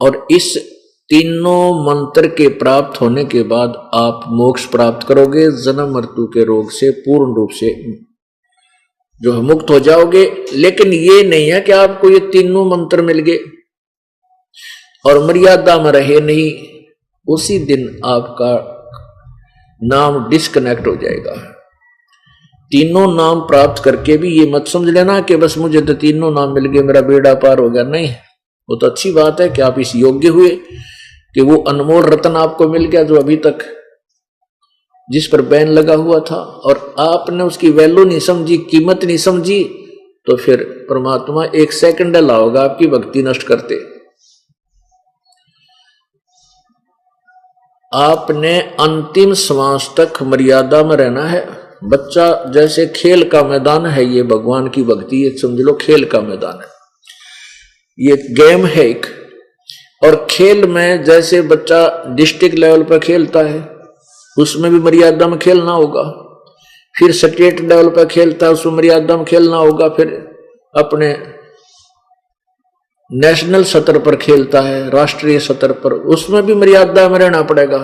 और इस तीनों मंत्र के प्राप्त होने के बाद आप मोक्ष प्राप्त करोगे, जन्म मृत्यु के रोग से पूर्ण रूप से जो है मुक्त हो जाओगे। लेकिन ये नहीं है कि आपको ये तीनों मंत्र मिल गए और मर्यादा में रहे नहीं, उसी दिन आपका नाम डिस्कनेक्ट हो जाएगा। तीनों नाम प्राप्त करके भी ये मत समझ लेना कि बस मुझे तो तीनों नाम मिल गए, मेरा बेड़ा पार हो गया। नहीं, वो तो अच्छी बात है कि आप इस योग्य हुए कि वो अनमोल रत्न आपको मिल गया जो अभी तक जिस पर बैन लगा हुआ था, और आपने उसकी वैल्यू नहीं समझी, कीमत नहीं समझी, तो फिर परमात्मा एक सेकंड लाओगा आपकी भक्ति नष्ट करते। आपने अंतिम श्वास तक मर्यादा में रहना है। बच्चा जैसे खेल का मैदान है, ये भगवान की भक्ति एक समझ लो खेल का मैदान है, ये गेम है एक। और खेल में जैसे बच्चा डिस्ट्रिक्ट लेवल पर खेलता है, उसमें भी मर्यादा में खेलना होगा। फिर स्टेट लेवल पर खेलता है, उसमें मर्यादा में खेलना होगा। फिर अपने नेशनल स्तर पर खेलता है, राष्ट्रीय स्तर पर, उसमें भी मर्यादा में रहना पड़ेगा।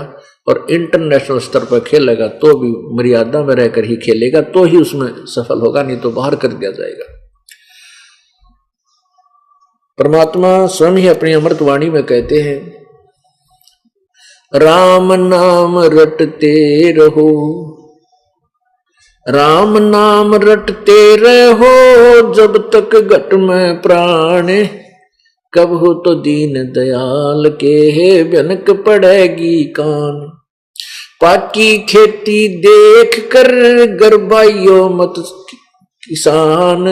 और इंटरनेशनल स्तर पर खेलेगा तो भी मर्यादा में रहकर ही खेलेगा, तो ही उसमें सफल होगा, नहीं तो बाहर कर दिया जाएगा। परमात्मा स्वयं ही अपनी अमृतवाणी में कहते हैं, राम नाम रटते रहो, राम नाम रटते रहो, जब तक घट में प्राण, कब हो तो दीन दयाल के भनक पड़ेगी कान। पाकी खेती देख कर गरबाइयो मत किसान,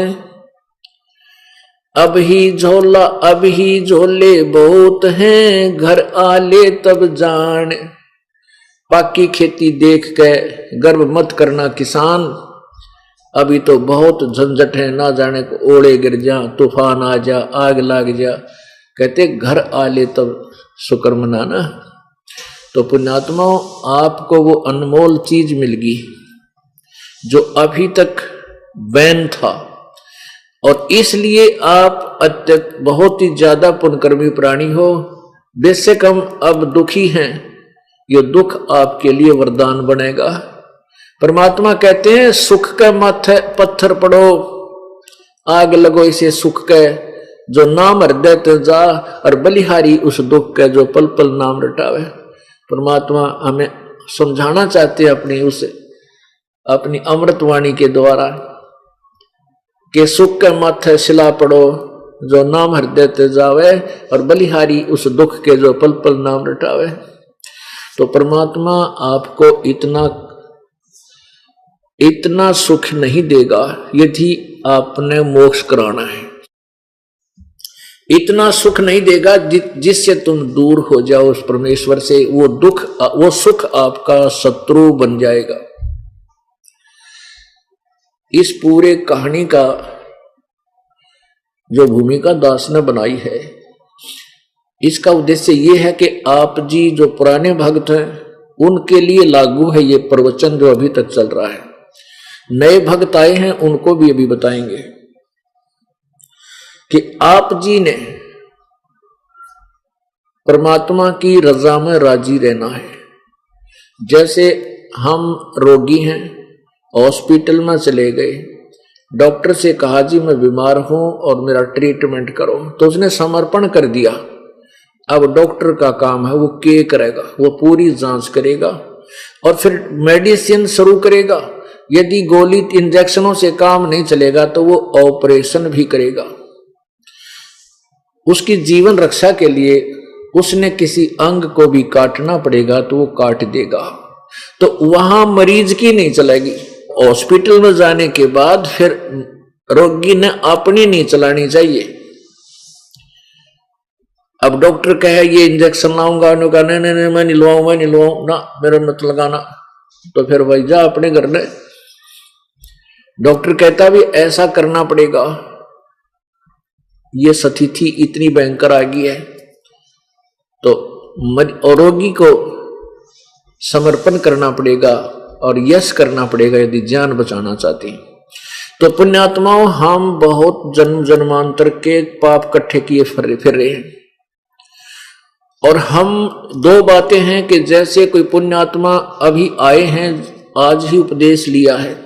अब ही झोले बहुत हैं, घर आले तब जान। पाकी खेती देख के गर्व मत करना किसान, अभी तो बहुत झंझट है, ना जाने को ओले गिर जा, तूफान आ जा, आग लाग जा। कहते घर आले तब शुक्र मनाना। तो पुण्यात्माओं, आपको वो अनमोल चीज मिल गई जो अभी तक बैन था, और इसलिए आप अत्यंत बहुत ही ज्यादा पुण्यकर्मी प्राणी हो। बेशक हम अब दुखी हैं, ये दुख आपके लिए वरदान बनेगा। परमात्मा कहते हैं, सुख के माथे पत्थर पड़ो, आग लगो इसे सुख के, जो नाम हृदय ते जा, और बलिहारी उस दुख के जो पल पल नाम रटावे। परमात्मा हमें समझाना चाहते हैं अपनी अमृतवाणी के द्वारा कि सुख के माथे सिला पड़ो, जो नाम हृदय ते जावे, और बलिहारी उस दुख के जो पल पल नाम रटावे। तो परमात्मा आपको इतना सुख नहीं देगा यदि आपने मोक्ष कराना है। इतना सुख नहीं देगा जिससे तुम दूर हो जाओ उस परमेश्वर से। वो सुख आपका शत्रु बन जाएगा। इस पूरे कहानी का जो भूमिका दास ने बनाई है, इसका उद्देश्य ये है कि आप जी जो पुराने भक्त हैं उनके लिए लागू है ये प्रवचन जो अभी तक चल रहा है। नए भक्त आए हैं उनको भी अभी बताएंगे कि आप जी ने परमात्मा की रजा में राजी रहना है। जैसे हम रोगी हैं, हॉस्पिटल में चले गए, डॉक्टर से कहा जी मैं बीमार हूं और मेरा ट्रीटमेंट करो, तो उसने समर्पण कर दिया। अब डॉक्टर का काम है वो क्या करेगा, वो पूरी जांच करेगा और फिर मेडिसिन शुरू करेगा। यदि गोली इंजेक्शनों से काम नहीं चलेगा तो वो ऑपरेशन भी करेगा। उसकी जीवन रक्षा के लिए उसने किसी अंग को भी काटना पड़ेगा तो वो काट देगा। तो वहां मरीज की नहीं चलेगी। हॉस्पिटल में जाने के बाद फिर रोगी ने अपनी नहीं चलानी चाहिए। अब डॉक्टर कहे ये इंजेक्शन लाऊंगा, उन्होंने कहा नहीं मैं नहीं लवाऊं ना, मेरे मत लगाना, तो फिर भाई जा अपने घर में। डॉक्टर कहता भी ऐसा करना पड़ेगा, ये स्थिति इतनी भयंकर आ गई है, तो रोगी को समर्पण करना पड़ेगा और यश करना पड़ेगा यदि जान बचाना चाहते हैं। तो पुण्यात्माओं, हम बहुत जन्म जन्मांतर के पाप इकट्ठे किए फिर रहे हैं और हम दो बातें हैं कि जैसे कोई पुण्यात्मा अभी आए हैं, आज ही उपदेश लिया है,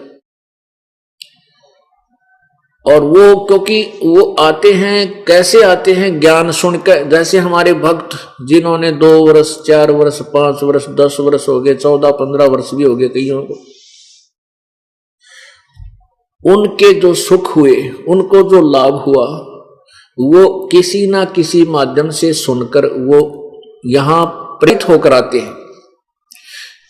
और वो क्योंकि वो आते हैं, कैसे आते हैं, ज्ञान सुनकर। जैसे हमारे भक्त जिन्होंने 2 वर्ष 4 वर्ष 5 वर्ष 10 वर्ष हो गए, 14-15 वर्ष भी हो गए कईयों को, उनके जो सुख हुए, उनको जो लाभ हुआ, वो किसी ना किसी माध्यम से सुनकर वो यहां प्रेरित होकर आते हैं,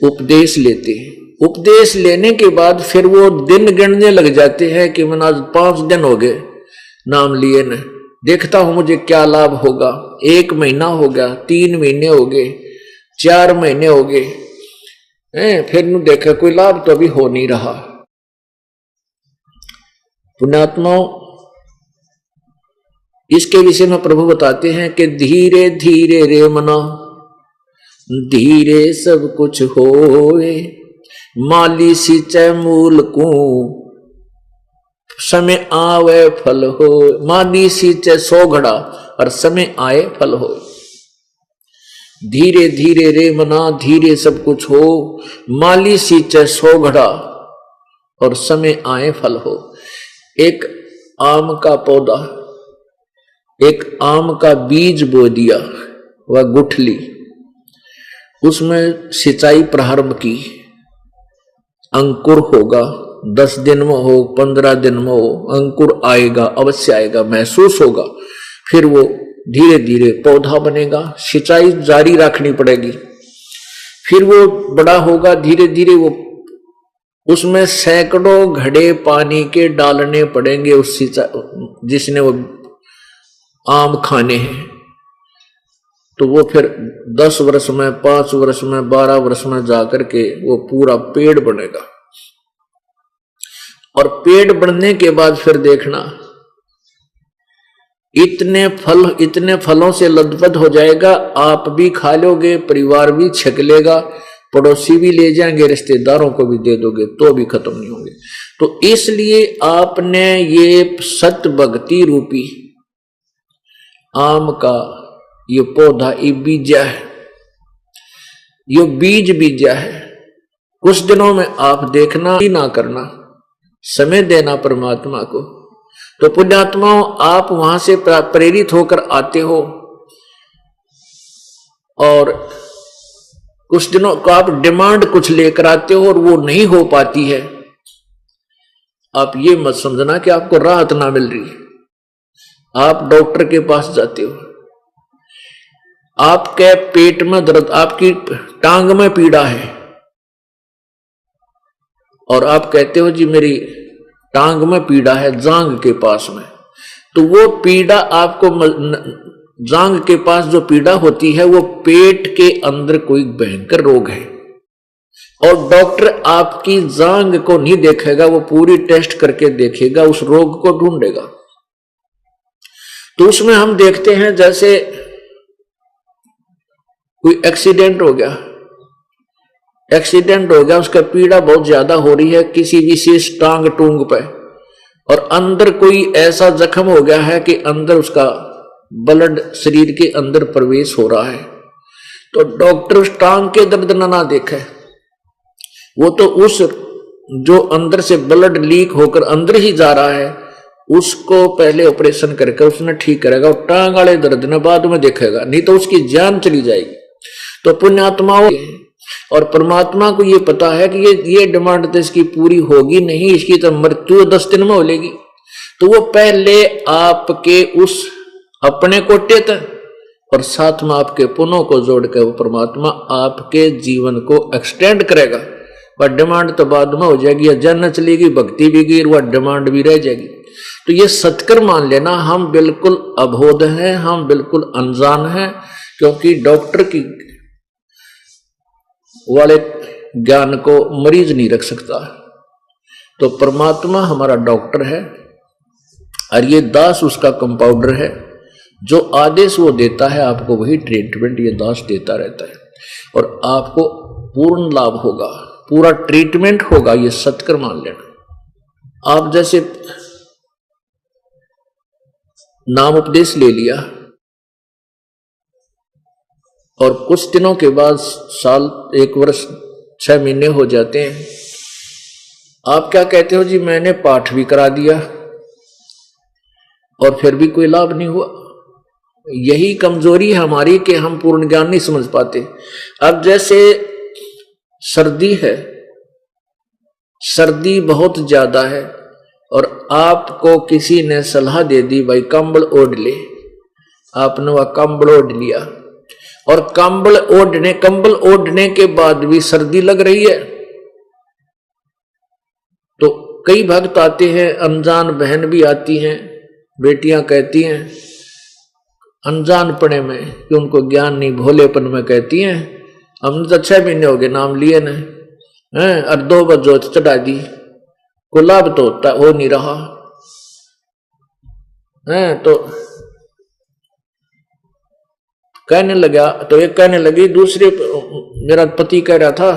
उपदेश लेते हैं। उपदेश लेने के बाद फिर वो दिन गिनने लग जाते हैं कि मैंने आज 5 दिन हो गए नाम लिए न, देखता हूं मुझे क्या लाभ होगा। 1 महीना हो गया, 3 महीने हो गए, 4 महीने हो गए, फिर न देखा कोई लाभ तो अभी हो नहीं रहा। पुण्यात्माओं, इसके विषय में प्रभु बताते हैं कि धीरे धीरे रे मना, धीरे सब कुछ होए, माली सिंचै मूल को, समय आवे फल हो। माली सिंचै 100 घड़ा और समय आए फल हो। धीरे धीरे रे मना, धीरे सब कुछ हो, माली सिंचै 100 घड़ा और समय आए फल हो। एक आम का पौधा, एक आम का बीज बो दिया, वह गुठली, उसमें सिंचाई प्रारंभ की, अंकुर होगा, 10 दिन में हो, 15 दिन में हो, अंकुर आएगा, अवश्य आएगा, महसूस होगा। फिर वो धीरे धीरे पौधा बनेगा, सिंचाई जारी रखनी पड़ेगी। फिर वो बड़ा होगा, धीरे धीरे वो उसमें सैकड़ों घड़े पानी के डालने पड़ेंगे उस जिसने वो आम खाने हैं। तो वो फिर 10 वर्ष में, 5 वर्ष में, 12 वर्ष में जाकर के वो पूरा पेड़ बनेगा। और पेड़ बनने के बाद फिर देखना, इतने फलों से लदपद हो जाएगा, आप भी खा लोगे, परिवार भी छक लेगा, पड़ोसी भी ले जाएंगे, रिश्तेदारों को भी दे दोगे तो भी खत्म नहीं होंगे। तो इसलिए आपने ये सत्य भक्ति रूपी आम का ये पौधा, ये बीजा है, ये बीज बीजा है। कुछ दिनों में आप देखना ही ना करना, समय देना परमात्मा को। तो पुण्यात्माओं, आप वहां से प्रेरित होकर आते हो और कुछ दिनों को आप डिमांड कुछ लेकर आते हो और वो नहीं हो पाती है। आप ये मत समझना कि आपको राहत ना मिल रही। आप डॉक्टर के पास जाते हो, आपके पेट में दर्द, आपकी टांग में पीड़ा है, और आप कहते हो जी मेरी टांग में पीड़ा है, जांग के पास में। तो वो पीड़ा आपको, जांग के पास जो पीड़ा होती है, वो पेट के अंदर कोई भयंकर रोग है, और डॉक्टर आपकी जांग को नहीं देखेगा, वो पूरी टेस्ट करके देखेगा, उस रोग को ढूंढेगा। तो उसमें हम देखते हैं जैसे कोई एक्सीडेंट हो गया, उसका पीड़ा बहुत ज्यादा हो रही है किसी विशेष टांग टूंग पे, और अंदर कोई ऐसा जख्म हो गया है कि अंदर उसका ब्लड शरीर के अंदर प्रवेश हो रहा है। तो डॉक्टर उस टांग के दर्द ना देखे, वो तो उस जो अंदर से ब्लड लीक होकर अंदर ही जा रहा है, उसको पहले ऑपरेशन करके उसने ठीक करेगा, और टांग वाले दर्द ने बाद में देखेगा, नहीं तो उसकी जान चली जाएगी। तो पुण्यात्माओं और परमात्मा को ये पता है कि ये डिमांड तो इसकी पूरी होगी नहीं, इसकी तो मृत्यु 10 दिन में हो लेगी। तो वो पहले आपके उस अपने कोटे तक और साथ में आपके पुनों को जोड़ के वो परमात्मा आपके जीवन को एक्सटेंड करेगा। वह डिमांड तो बाद में हो जाएगी, या जन्नत चलेगी, भक्ति भी गई, वह डिमांड भी रह जाएगी। तो ये सत्कर मान लेना, हम बिल्कुल अबोध हैं, हम बिल्कुल अनजान हैं, क्योंकि डॉक्टर की वाले ज्ञान को मरीज नहीं रख सकता। तो परमात्मा हमारा डॉक्टर है, और ये दास उसका कंपाउंडर है। जो आदेश वो देता है आपको, वही ट्रीटमेंट ये दास देता रहता है, और आपको पूर्ण लाभ होगा, पूरा ट्रीटमेंट होगा, ये सत्कर मान लेना। आप जैसे नाम उपदेश ले लिया, और कुछ दिनों के बाद साल, 1 वर्ष 6 महीने हो जाते हैं। आप क्या कहते हो जी, मैंने पाठ भी करा दिया और फिर भी कोई लाभ नहीं हुआ। यही कमजोरी है हमारी कि हम पूर्ण ज्ञान नहीं समझ पाते। अब जैसे सर्दी है, सर्दी बहुत ज्यादा है और आपको किसी ने सलाह दे दी भाई कंबल ओढ़ ले, आपने वह कंबल ओढ़ लिया और कंबल ओढ़ने के बाद भी सर्दी लग रही है। तो कई भक्त आते हैं, अनजान बहन भी आती हैं, बेटियां कहती हैं अनजानपने में कि उनको ज्ञान नहीं, भोलेपन में कहती हैं हमने तो 6 महीने हो गए नाम लिए न हैं और 2 बार जोत चढ़ा दी, को लाभ तो होता हो नहीं रहा है। तो कहने लगा, तो एक कहने लगी, दूसरे मेरा पति कह रहा था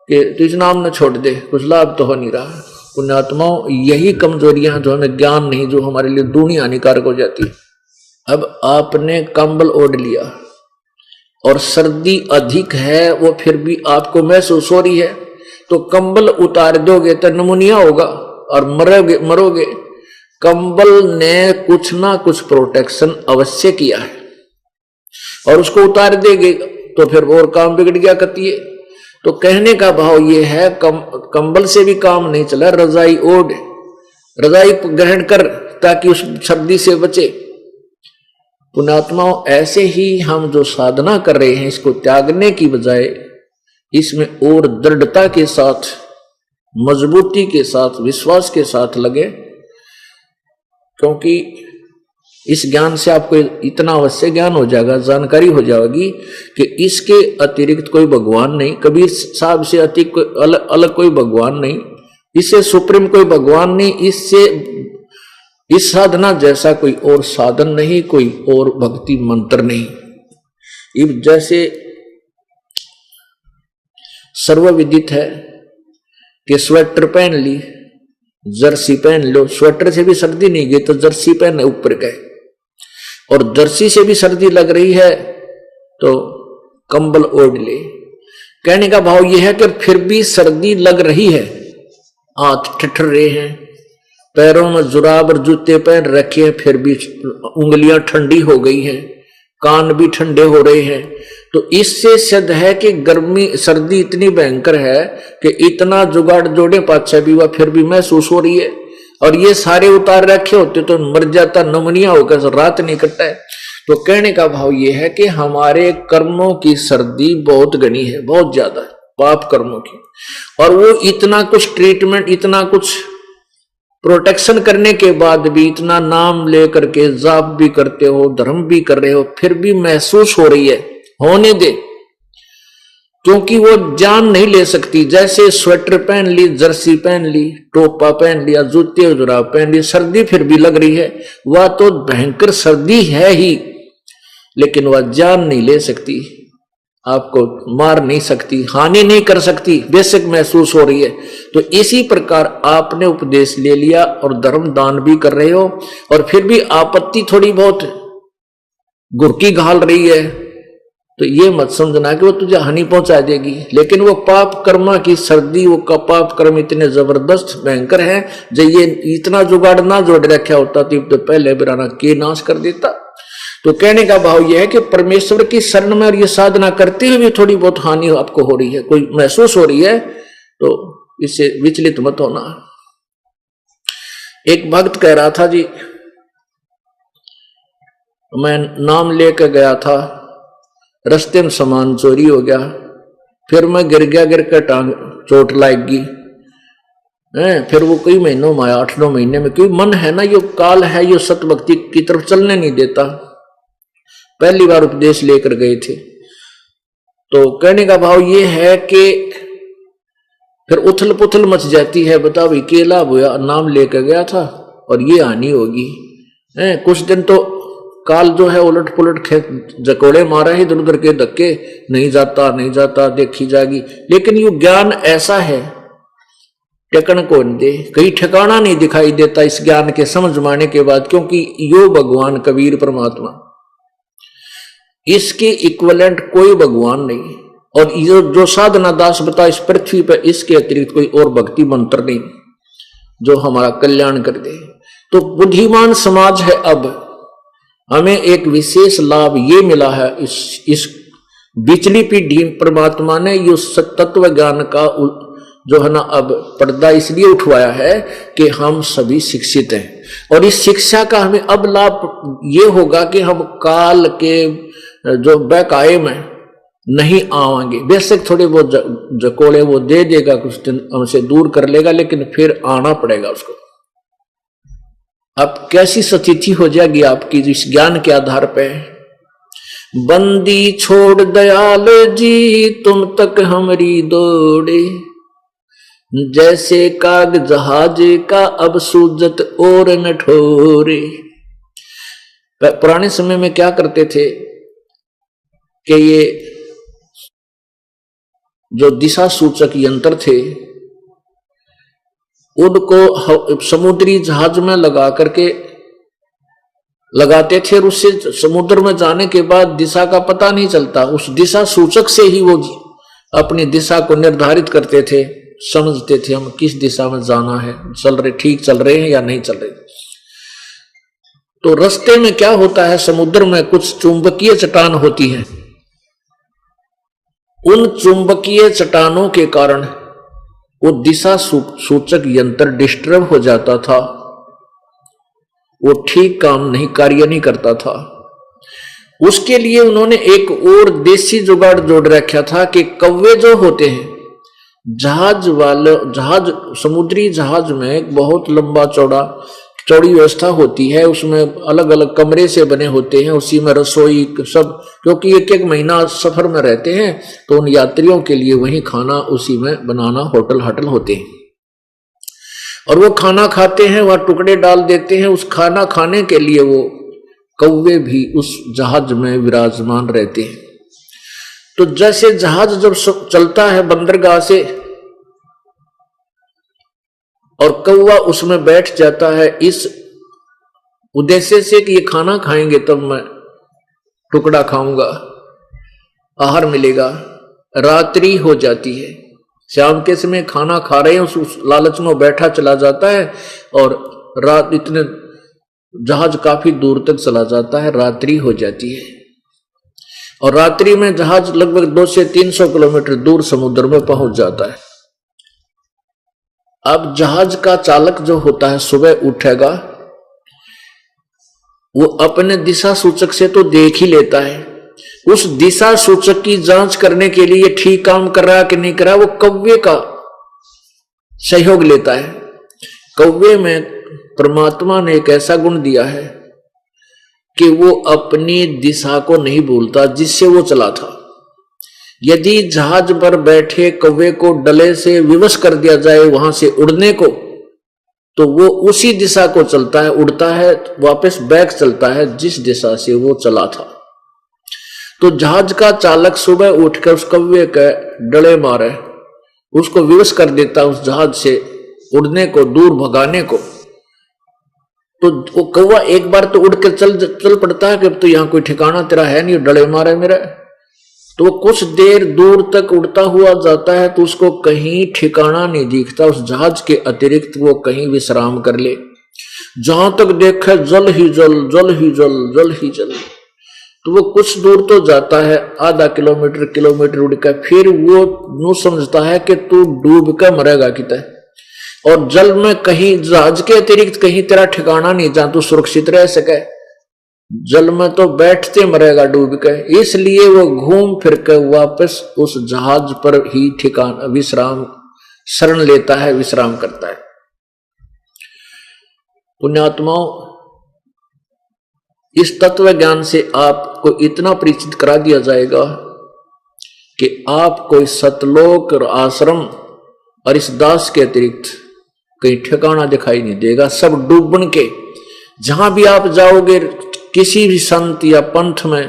कि तू इस नाम न छोड़ दे, कुछ लाभ तो हो नहीं रहा। पुण्यात्माओं, यही कमजोरियां जो हमें ज्ञान नहीं, जो हमारे लिए दूनी हानिकारक हो जाती है। अब आपने कंबल ओढ़ लिया और सर्दी अधिक है, वो फिर भी आपको महसूस हो रही है, तो कंबल उतार दोगे तो निमोनिया होगा और मरोगे। कंबल ने कुछ ना कुछ प्रोटेक्शन अवश्य किया है और उसको उतार देंगे तो फिर और काम बिगड़ गया करती है। तो कहने का भाव ये है, कंबल से भी काम नहीं चला, रजाई ओढ़, रजाई ग्रहण कर ताकि उस सर्दी से बचे। पुण्यात्माओं, ऐसे ही हम जो साधना कर रहे हैं, इसको त्यागने की बजाय इसमें और दृढ़ता के साथ, मजबूती के साथ, विश्वास के साथ लगे, क्योंकि इस ज्ञान से आपको इतना अवश्य ज्ञान हो जाएगा, जानकारी हो जाएगी कि इसके अतिरिक्त कोई भगवान नहीं, कबीर साहब से अतिरिक्त कोई अलग कोई भगवान नहीं, इससे सुप्रीम कोई भगवान नहीं, इससे इस साधना जैसा कोई और साधन नहीं, कोई और भक्ति मंत्र नहीं। जैसे सर्वविदित है कि स्वेटर पहन ली, जर्सी पहन लो, स्वेटर से भी सर्दी नहीं गई तो जर्सी पहने ऊपर गए, और जर्सी से भी सर्दी लग रही है तो कंबल ओढ़ ले। कहने का भाव यह है कि फिर भी सर्दी लग रही है, हाथ ठिठुर रहे हैं, पैरों में जुराब और जूते पहन रखे हैं, फिर भी उंगलियां ठंडी हो गई हैं, कान भी ठंडे हो रहे हैं, तो इससे सिद्ध है कि गर्मी सर्दी इतनी भयंकर है कि इतना जुगाड़ जोड़े पाछे भी वह फिर भी महसूस हो रही है। और ये सारे उतार रखे होते तो मर जाता, नमूनिया होकर रात नहीं कटता है। तो कहने का भाव ये है कि हमारे कर्मों की सर्दी बहुत घनी है, बहुत ज्यादा है, पाप कर्मों की, और वो इतना कुछ ट्रीटमेंट, इतना कुछ प्रोटेक्शन करने के बाद भी, इतना नाम लेकर के जाप भी करते हो, धर्म भी कर रहे हो, फिर भी महसूस हो रही है। होने दे, क्योंकि वो जान नहीं ले सकती। जैसे स्वेटर पहन ली, जर्सी पहन ली, टोपा पहन लिया, जूते और जुराब पहन ली, सर्दी फिर भी लग रही है, वह तो भयंकर सर्दी है ही, लेकिन वह जान नहीं ले सकती, आपको मार नहीं सकती, हानि नहीं कर सकती, बेशक महसूस हो रही है। तो इसी प्रकार आपने उपदेश ले लिया और धर्म दान भी कर रहे हो, और फिर भी आपत्ति थोड़ी बहुत गुरकी घाल रही है, तो ये मत समझना कि वो तुझे हानि पहुंचा देगी। लेकिन वो पाप कर्मा की सर्दी, वो का पाप कर्म इतने जबरदस्त भयंकर है, जब ये इतना जुगाड़ ना जोड़ रखा होता तो पहले बिराना के नाश कर देता। तो कहने का भाव यह है कि परमेश्वर की शरण में और ये साधना करते हुए भी थोड़ी बहुत हानि आपको हो रही है, कोई महसूस हो रही है, तो इससे विचलित मत होना। एक भक्त कह रहा था जी, मैं नाम लेकर गया था, रास्ते में सामान चोरी हो गया, फिर मैं गिर गया, गिर कर टांग चोट लाएगी, फिर वो कई महीनों में आया, 8-9 महीने में, क्योंकि मन है ना, ये काल है, ये सत भक्ति की तरफ चलने नहीं देता। पहली बार उपदेश लेकर गए थे, तो कहने का भाव ये है कि फिर उथल पुथल मच जाती है। बताओ भाई, के लाभ हुआ, नाम लेकर गया था और ये हानि होगी। कुछ दिन तो काल जो है उलट पुलट जकोड़े मारा है, इधर उधर के धक्के, नहीं जाता नहीं जाता, देखी जाएगी। लेकिन ये ज्ञान ऐसा है, टेकन को दे, कहीं ठिकाना नहीं दिखाई देता इस ज्ञान के समझ माने के बाद, क्योंकि यो भगवान कबीर परमात्मा इसके इक्विवेलेंट कोई भगवान नहीं। और ये जो साधना दास बता इस पृथ्वी पर, इसके अतिरिक्त कोई और भक्ति मंत्र नहीं जो हमारा कल्याण कर दे। तो बुद्धिमान समाज है। अब हमें एक विशेष लाभ ये मिला है, इस बिचली पीढ़ी परमात्मा ने ये तत्व ज्ञान का जो है ना अब पर्दा इसलिए उठवाया है कि हम सभी शिक्षित हैं। और इस शिक्षा का हमें अब लाभ ये होगा कि हम काल के जो बहकाए में नहीं आएंगे। बेशक थोड़े बहुत जकोड़े वो दे देगा, कुछ दिन हमसे दूर कर लेगा, लेकिन फिर आना पड़ेगा उसको। अब कैसी स्थिति हो जाएगी आपकी इस ज्ञान के आधार पे। बंदी छोड़ दयाल जी तुम तक हमारी दौड़े, जैसे काग जहाज का अब सूजत और न ठोरे। पुराने समय में क्या करते थे कि ये जो दिशा सूचक यंत्र थे उनको समुद्री जहाज में लगा करके लगाते थे, और उससे समुद्र में जाने के बाद दिशा का पता नहीं चलता। उस दिशा सूचक से ही वो अपनी दिशा को निर्धारित करते थे, समझते थे हम किस दिशा में जाना है, ठीक चल रहे हैं या नहीं चल रहे। तो रास्ते में क्या होता है, समुद्र में कुछ चुंबकीय चट्टान होती है। उन चुंबकीय चट्टानों के कारण वो दिशा सूचक यंत्र डिस्टर्ब हो जाता था, वो ठीक काम नहीं कार्य नहीं करता था। उसके लिए उन्होंने एक और देसी जुगाड़ जोड़ रखा था कि कौवे जो होते हैं जहाज समुद्री जहाज में एक बहुत लंबा चौड़ी व्यवस्था होती है, उसमें अलग अलग कमरे से बने होते हैं, उसी में रसोई सब, क्योंकि एक महीना सफर में रहते हैं तो उन यात्रियों के लिए वही खाना उसी में बनाना होटल होते हैं, और वो खाना खाते हैं, वह टुकड़े डाल देते हैं। उस खाना खाने के लिए वो कौवे भी उस जहाज में विराजमान रहते हैं। तो जैसे जहाज जब चलता है बंदरगाह से और कौवा उसमें बैठ जाता है इस उद्देश्य से कि ये खाना खाएंगे तब मैं टुकड़ा खाऊंगा, आहार मिलेगा। रात्रि हो जाती है, शाम के समय खाना खा रहे हैं, उस लालच में बैठा चला जाता है और रात इतने जहाज काफी दूर तक चला जाता है, रात्रि हो जाती है। और रात्रि में जहाज लगभग 200 से 300 किलोमीटर दूर समुद्र में पहुंच जाता है। अब जहाज का चालक जो होता है सुबह उठेगा, वो अपने दिशा सूचक से तो देख ही लेता है, उस दिशा सूचक की जांच करने के लिए ठीक काम कर रहा है कि नहीं कर रहा, वो कौवे का सहयोग लेता है। कौवे में परमात्मा ने एक ऐसा गुण दिया है कि वो अपनी दिशा को नहीं भूलता जिससे वो चला था। यदि जहाज पर बैठे कौवे को डले से विवश कर दिया जाए वहां से उड़ने को, तो वो उसी दिशा को चलता है, उड़ता है, वापस बैक चलता है जिस दिशा से वो चला था। तो जहाज का चालक सुबह उठकर उस कौवे के डले मारे, उसको विवश कर देता उस जहाज से उड़ने को, दूर भगाने को। तो वो कौवा एक बार तो उड़ कर चल पड़ता है कि अब तो यहाँ कोई ठिकाना तेरा है नहीं, डले मारे मेरा। तो वो कुछ देर दूर तक उड़ता हुआ जाता है तो उसको कहीं ठिकाना नहीं दिखता, उस जहाज के अतिरिक्त वो कहीं विश्राम कर ले। जहां तक देखे जल ही जल, जल ही जल, जल ही जल। तो वो कुछ दूर तो जाता है, आधा किलोमीटर उड़ कर, फिर वो यूं समझता है कि तू डूब कर मरेगा कितने, और जल में कहीं जहाज के अतिरिक्त कहीं तेरा ठिकाना नहीं जहां तू सुरक्षित रह सके। जल में तो बैठते मरेगा डूब के। इसलिए वो घूम फिर कर वापस उस जहाज पर ही ठिकाना विश्राम शरण लेता है, विश्राम करता है। पुण्यात्माओं, इस तत्व ज्ञान से आपको इतना परिचित करा दिया जाएगा कि आपको इस सतलोक और आश्रम और इस दास के अतिरिक्त कहीं ठिकाना दिखाई नहीं देगा। सब डूबन के, जहां भी आप जाओगे किसी भी संत या पंथ में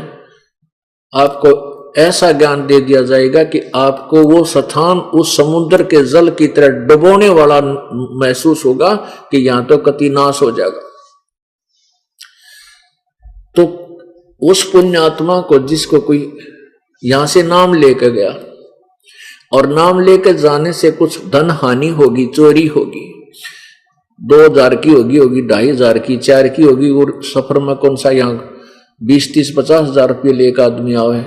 आपको ऐसा ज्ञान दे दिया जाएगा कि आपको वो स्थान उस समुद्र के जल की तरह डुबोने वाला महसूस होगा कि यहां तो कति नाश हो जाएगा। तो उस पुण्यात्मा को जिसको कोई यहां से नाम लेकर गया और नाम लेकर जाने से कुछ धन हानि होगी, चोरी होगी, 2000 की होगी 2500 की, 4 की होगी, और सफर में कौन सा यहाँ 20, 30, 50,000 रुपये लेकर आदमी आवे,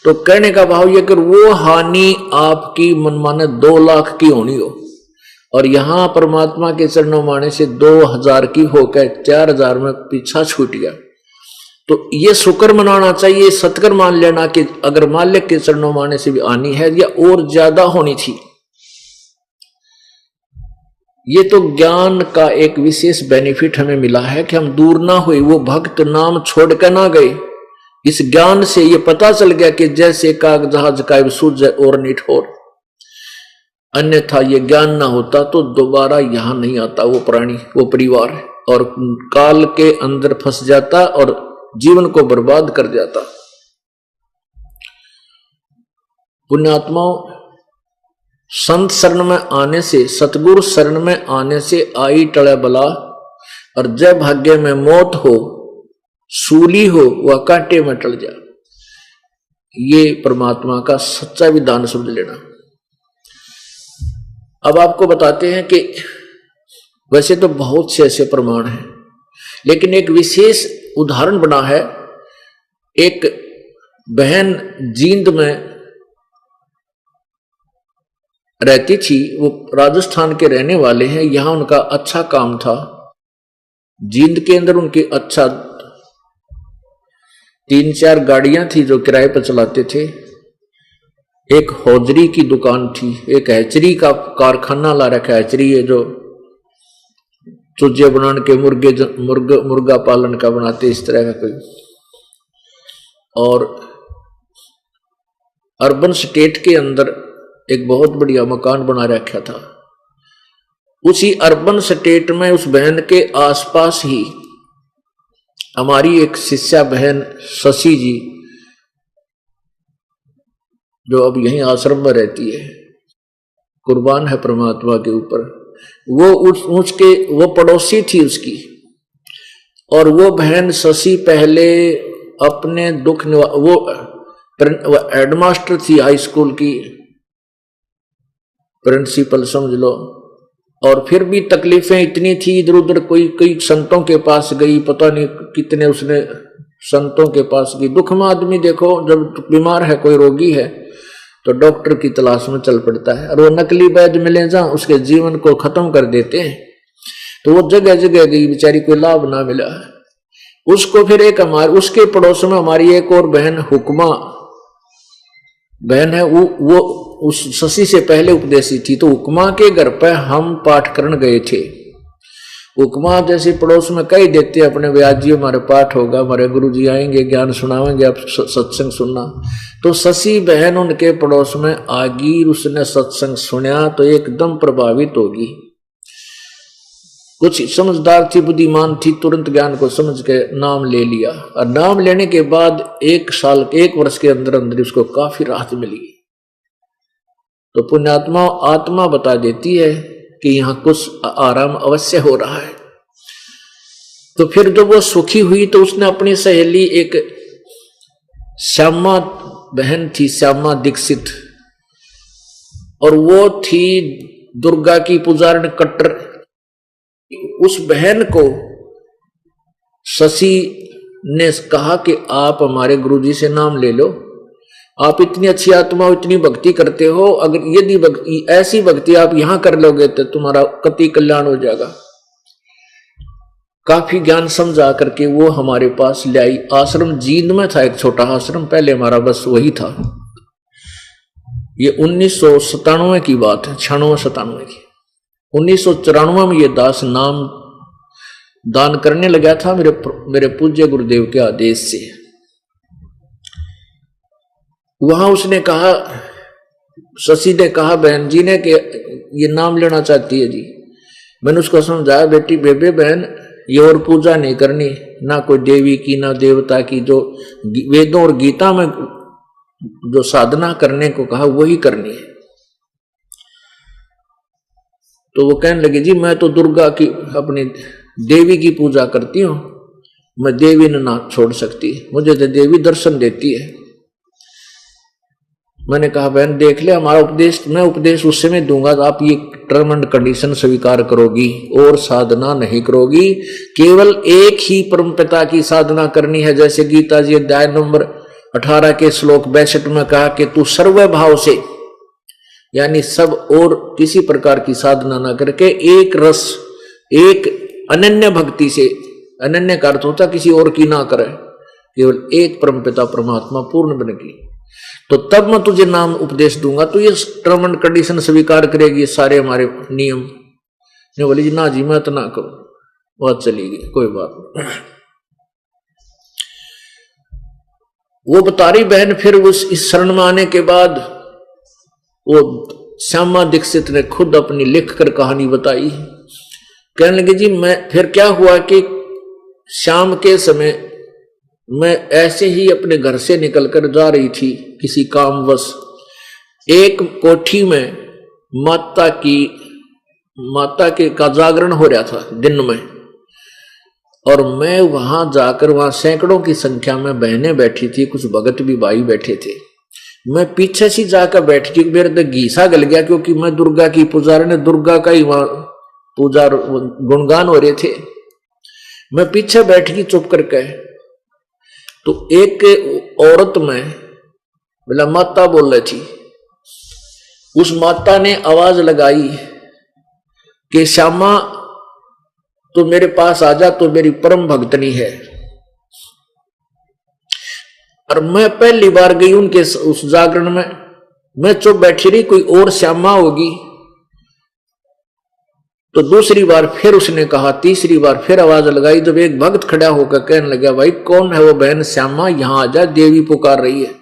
तो कहने का भाव ये कि वो हानि आपकी मनमाने 2 लाख की होनी हो और यहां परमात्मा के चरणों माने से 2000 की होकर 4000 में पीछा छूट गया, तो ये शुक्र मनाना चाहिए, सत्कर मान लेना कि अगर मालिक के चरणों माने से भी आनी है या और ज्यादा होनी थी। ये तो ज्ञान का एक विशेष बेनिफिट हमें मिला है कि हम दूर ना हुए, वो भक्त नाम छोड़कर ना गए। इस ज्ञान से ये पता चल गया कि जैसे काग जहाज का सूझ और निठोर, अन्यथा ये ज्ञान ना होता तो दोबारा यहां नहीं आता वो प्राणी, वो परिवार, और काल के अंदर फंस जाता और जीवन को बर्बाद कर जाता। पुण्यात्माओं, संत शरण में आने से, सतगुरु शरण में आने से आई टले बला, और जय भाग्य में मौत हो, सूली हो, वह कांटे में टल जा। ये परमात्मा का सच्चा विधान समझ लेना। अब आपको बताते हैं कि वैसे तो बहुत से ऐसे प्रमाण हैं, लेकिन एक विशेष उदाहरण बना है। एक बहन जींद में रहती थी, वो राजस्थान के रहने वाले हैं, यहां उनका अच्छा काम था। जींद के अंदर उनकी अच्छा 3-4 गाड़ियां थी जो किराए पर चलाते थे। एक हौजरी की दुकान थी, एक हैचरी का कारखाना ला रखा है। हैचरी है जो चूजे बनाने के, मुर्गा पालन का बनाते, इस तरह का कोई। और अर्बन स्टेट के अंदर एक बहुत बढ़िया मकान बना रखा था। उसी अर्बन स्टेट में उस बहन के आसपास ही हमारी एक शिष्या बहन शशि जी, जो अब यहीं आश्रम में रहती है, कुर्बान है परमात्मा के ऊपर, वो पड़ोसी थी उसकी। और वो बहन शशि पहले अपने दुख, वो हेडमास्टर थी हाई स्कूल की, प्रिंसिपल समझ लो, और फिर भी तकलीफें इतनी थी, इधर उधर कई संतों के पास गई, पता नहीं कितने उसने संतों के पास गई। दुख में आदमी देखो जब बीमार है, कोई रोगी है, तो डॉक्टर की तलाश में चल पड़ता है, और वो नकली वैद्य मिले जहां उसके जीवन को खत्म कर देते हैं। तो वो जगह जगह गई, बेचारी कोई लाभ ना मिला। उसको फिर एक उसके पड़ोस में हमारी एक और बहन हुक्मा बहन है, वो उस शशि से पहले उपदेशी थी। तो हुक्मा के घर पर हम पाठ करने गए थे। हुक्मा जैसे पड़ोस में कह देते अपने ब्याज जी हमारे पाठ होगा, हमारे गुरु जी आएंगे, ज्ञान सुनावेंगे, आप सत्संग सुनना। तो शशि बहन उनके पड़ोस में आ गई, उसने सत्संग सुना तो एकदम प्रभावित होगी। कुछ समझदार थी, बुद्धिमान थी, तुरंत ज्ञान को समझ के नाम ले लिया। और नाम लेने के बाद 1 वर्ष के अंदर अंदर उसको काफी राहत मिली। तो पुण्यात्मा आत्मा बता देती है कि यहां कुछ आराम अवश्य हो रहा है। तो फिर जब वो सुखी हुई तो उसने अपनी सहेली, एक श्यामा बहन थी, श्यामा दीक्षित, और वो थी दुर्गा की पुजारन कट्टर। उस बहन को शशि ने कहा कि आप हमारे गुरुजी से नाम ले लो, आप इतनी अच्छी आत्मा हो, इतनी भक्ति करते हो, अगर यदि ऐसी भक्ति आप यहां कर लोगे तो तुम्हारा कति कल्याण हो जाएगा। काफी ज्ञान समझा करके वो हमारे पास ले आई। आश्रम जींद में था, एक छोटा आश्रम, पहले हमारा बस वही था। ये 1997 की बात है, 96-97 की। 1994 में ये दास नाम दान करने लगा था मेरे पूज्य गुरुदेव के आदेश से। वहां उसने कहा, शशि ने कहा बहन जी ने कि ये नाम लेना चाहती है जी। मैंने उसको समझाया, बेटी बेबे बहन, ये और पूजा नहीं करनी, ना कोई देवी की ना देवता की, जो वेदों और गीता में जो साधना करने को कहा वही करनी है। तो वो कहने लगी, जी मैं तो दुर्गा की, अपनी देवी की पूजा करती हूं, मैं देवी ने ना छोड़ सकती, मुझे तो देवी दर्शन देती है। मैंने कहा बहन देख ले हमारा उपदेश, मैं उपदेश उस समय दूंगा तो आप ये टर्म एंड कंडीशन स्वीकार करोगी और साधना नहीं करोगी, केवल एक ही परमपिता की साधना करनी है। जैसे गीता जी अध्याय नंबर 18 के श्लोक 62 में कहा कि तू सर्व भाव से, यानी सब और किसी प्रकार की साधना ना करके एक रस, एक अनन्य भक्ति से, अनन्य का अर्थ होता किसी और की ना करे, केवल एक परमपिता परमात्मा पूर्ण बन की, तो तब मैं तुझे नाम उपदेश दूंगा, तो ये टर्म एंड कंडीशन स्वीकार करेगी, ये सारे हमारे नियम। ने बोली जी ना जी मैं तो ना करूं, बात चली गई, कोई बात नहीं। वो बता रही बहन, फिर उस इस शरण में आने के बाद वो श्यामा दीक्षित ने खुद अपनी लिख कर कहानी बताई। कहने लगे जी मैं फिर क्या हुआ कि शाम के समय मैं ऐसे ही अपने घर से निकलकर जा रही थी किसी कामवश, एक कोठी में माता के का जागरण हो रहा था दिन में, और मैं वहां जाकर, वहां सैकड़ों की संख्या में बहनें बैठी थी, कुछ भगत भी भाई बैठे थे। मैं पीछे से जाकर बैठ गई, मेरे तो घीसा गल गया, क्योंकि मैं दुर्गा की पुजारी ने दुर्गा का ही वहां पूजा गुणगान हो रहे थे। मैं पीछे बैठ गई चुप करके, तो एक औरत में बोला माता बोल रही थी, उस माता ने आवाज लगाई कि श्यामा तो मेरे पास आ जा, तो मेरी परम भक्तनी है। और मैं पहली बार गई उनके उस जागरण में, मैं चुप बैठी रही, कोई और श्यामा होगी। तो दूसरी बार फिर उसने कहा, तीसरी बार फिर आवाज लगाई, जब एक भक्त खड़ा होकर कहने लगा भाई कौन है वो बहन श्यामा, यहां आ जा, देवी पुकार रही है।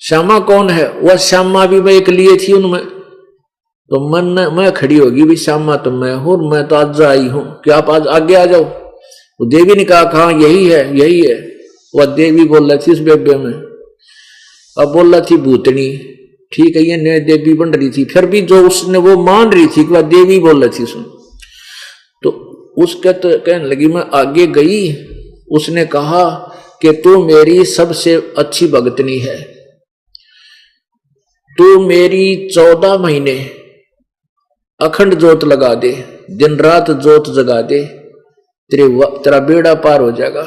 श्यामा कौन है? वह श्यामा भी मैं एक लिए थी उनमें, तो मैं खड़ी होगी भी श्यामा तो मैं हूं, मैं तो आज आई हूं, क्या आप आज आगे आ जाओ। वो देवी ने कहा यही है यही है। वह देवी बोल रही थी उस बेबे में, अब बोल रही थी भूतनी, ठीक है ये नई देवी बन रही थी, फिर भी जो उसने वो मान रही थी कि वह देवी बोल रही थी सुन। तो उसके तो कहने लगी, मैं आगे गई, उसने कहा कि तू मेरी सबसे अच्छी भगतनी है, तू मेरी 14 महीने अखंड जोत लगा दे, दिन रात जोत जगा दे, तेरा बेड़ा पार हो जाएगा।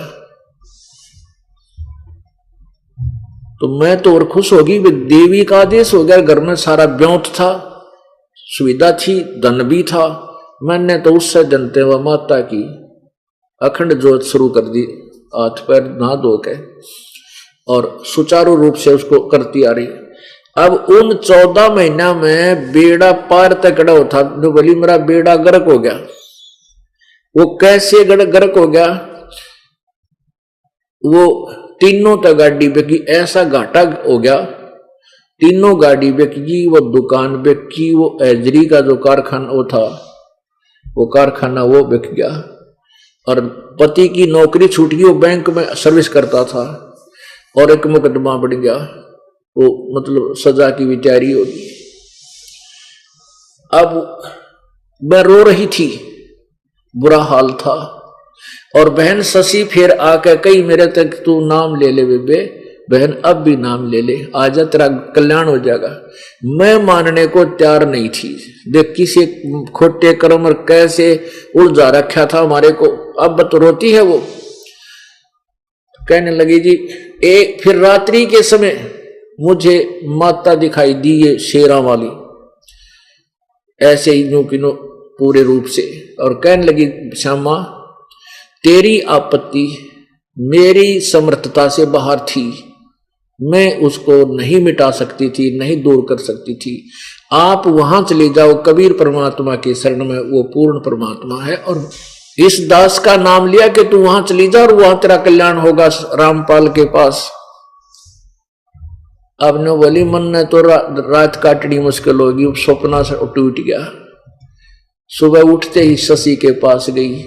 तो मैं तो और खुश होगी, देवी का आदेश हो गया, घर में सारा ब्योंत था, सुविधा थी, धन भी था। मैंने तो उससे जनते हुआ माता की अखंड जोत शुरू कर दी, हाथ पैर नहा धो के, और सुचारू रूप से उसको करती आ रही। अब उन 14 महीना में बेड़ा पार तकड़ा होता, तो बोली मेरा बेड़ा गर्क हो गया। वो कैसे गर्क हो गया? वो तीनों तो गाड़ी बेकी, ऐसा घाटा हो गया, तीनों गाड़ी बेकी, वो दुकान बेकी, वो एजरी का जो कारखाना वो था, वो कारखाना वो बिक गया, और पति की नौकरी छूट गई, वो बैंक में सर्विस करता था, और एक मुकदमा बढ़ गया, वो मतलब सजा की भी तैयारी होगी। अब मैं रो रही थी, बुरा हाल था, और बहन शशि फिर आकर कही मेरे तक तू नाम ले ले बेबे, बहन अब भी नाम ले ले, आजा तेरा कल्याण हो जाएगा। मैं मानने को तैयार नहीं थी, देख किसी खोटे कर्म और कैसे उलझा रखा था हमारे को, अब तो रोती है वो। कहने लगी जी फिर रात्रि के समय मुझे माता दिखाई दी, ये शेरा वाली, ऐसे ही नो किनो पूरे रूप से, और कहने लगी श्यामा तेरी आपत्ति मेरी समर्थता से बाहर थी, मैं उसको नहीं मिटा सकती थी, नहीं दूर कर सकती थी, आप वहां चले जाओ कबीर परमात्मा के शरण में, वो पूर्ण परमात्मा है, और इस दास का नाम लिया कि तू वहां चली जा और वहां तेरा कल्याण होगा रामपाल के पास। अब ने बोली मन ने तो रात काटनी मुश्किल होगी, सपना से टूट गया। सुबह उठते ही शशि के पास गई,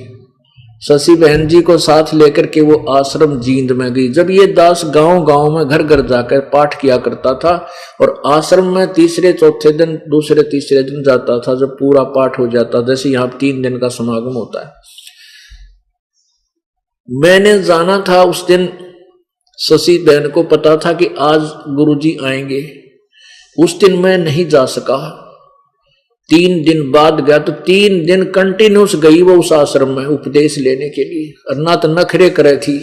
शशि बहन जी को साथ लेकर के वो आश्रम जींद में गई। जब ये दास गांव गांव में घर घर जाकर पाठ किया करता था, और आश्रम में तीसरे चौथे दिन, दूसरे तीसरे दिन जाता था, जब पूरा पाठ हो जाता, जैसे यहाँ 3 दिन का समागम होता है। मैंने जाना था उस दिन, शशि बहन को पता था कि आज गुरुजी आएंगे। उस दिन मैं नहीं जा सका, 3 दिन बाद गया तो 3 दिन कंटिन्यूस गई वो उस आश्रम में उपदेश लेने के लिए, और ना तो नखरे करे थी।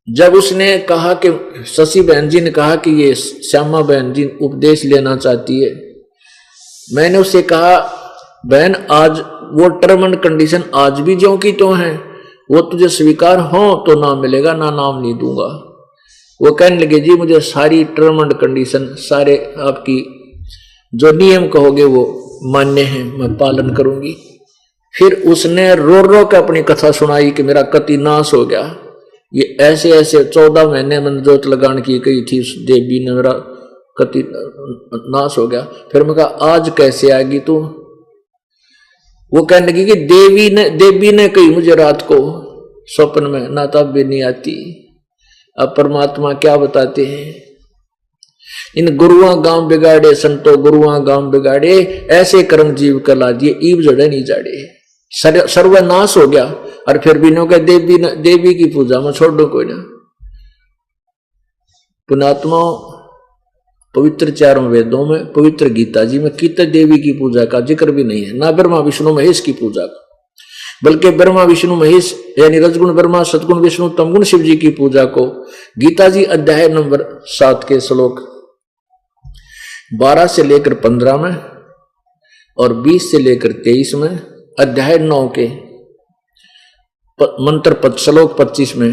जब उसने कहा कि शशि बहन जी ने कहा कि ये श्यामा बहन जी उपदेश लेना चाहती है, मैंने उससे कहा बहन आज वो टर्म एंड कंडीशन आज भी ज्यों की त्यों है, वो तुझे स्वीकार हो तो नाम मिलेगा, ना नाम नहीं दूंगा। वो कहने लगे जी मुझे सारी टर्म एंड कंडीशन, सारे आपकी जो नियम कहोगे वो मान्य है, मैं पालन करूंगी। फिर उसने रो रो के अपनी कथा सुनाई कि मेरा कति नाश हो गया, ये ऐसे ऐसे 14 महीने मैंने जोत लगान की गई थी उस देवी ने, मेरा कति नाश हो गया। फिर मैं कहा आज कैसे आएगी तू? वो कहने लगी कि देवी ने कही मुझे रात को स्वप्न में, ना तब भी नहीं आती। अब परमात्मा क्या बताते हैं, इन गुरुआ गांव बिगाड़े संतो गुरुआ गांव बिगाड़े, ऐसे कर्म जीव कर ला दिए ईब जड़े नहीं जाड़े। सर्वनाश हो गया, और फिर भी नो कह देवी की पूजा में छोड़ दो कोई ना। पुणात्मा पवित्र 4 वेदों में, पवित्र गीता जी में कित देवी की पूजा का जिक्र भी नहीं है, ना ब्रह्मा विष्णु महेश की पूजा का, बल्कि ब्रह्मा विष्णु महेश यानी रजगुण ब्रह्मा सतगुण विष्णु तमगुण शिव जी की पूजा को गीता जी अध्याय नंबर 7 के श्लोक 12 से लेकर 15 में और 20 से लेकर 23 में, अध्याय 9 के मंत्र श्लोक 25 में